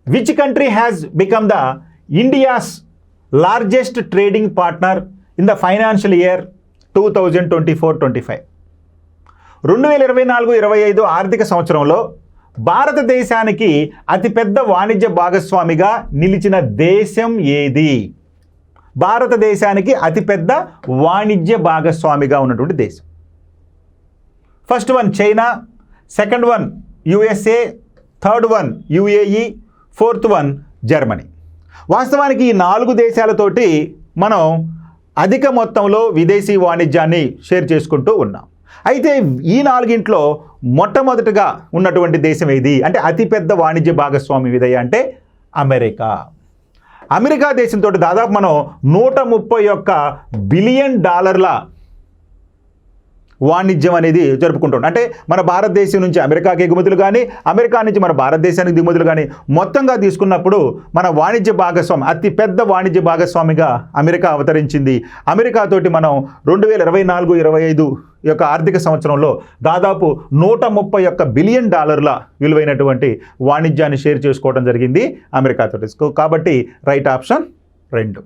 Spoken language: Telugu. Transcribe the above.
Which country has become the India's largest trading partner in the financial year 2024-25? 2024-25 ఆర్థిక సంవత్సరంలో భారతదేశానికి అతిపెద్ద వాణిజ్య భాగస్వామిగా నిలిచిన దేశం ఏది? భారతదేశానికి అతిపెద్ద వాణిజ్య భాగస్వామిగా ఉన్నటువంటి దేశం. First one China, second one USA, third one UAE, fourth one Germany. వాస్తవానికి ఈ 4 దేశాలతోటి మనం అధిక మొత్తంలో విదేశీ వాణిజ్యాన్ని షేర్ చేసుకుంటూ ఉన్నాం. అయితే ఈ 4గింట్లో మొట్టమొదటిగా ఉన్నటువంటి దేశం ఏది అంటే అతిపెద్ద వాణిజ్య భాగస్వామి ఏదయ్యా అంటే అమెరికా. అమెరికా దేశంతో దాదాపు మనం 131 బిలియన్ డాలర్ల వాణిజ్యం అనేది జరుపుకుంటున్నాం. అంటే మన భారతదేశం నుంచి అమెరికాకి ఎగుమతులు కానీ, అమెరికా నుంచి మన భారతదేశానికి దిగుమతులు కానీ మొత్తంగా తీసుకున్నప్పుడు మన వాణిజ్య భాగస్వామి అతిపెద్ద వాణిజ్య భాగస్వామిగా అమెరికా అవతరించింది. అమెరికాతోటి మనం 2024-25 యొక్క ఆర్థిక సంవత్సరంలో దాదాపు 131 బిలియన్ డాలర్ల విలువైనటువంటి వాణిజ్యాన్ని షేర్ చేసుకోవడం జరిగింది అమెరికాతోటి. కాబట్టి రైట్ ఆప్షన్ 2.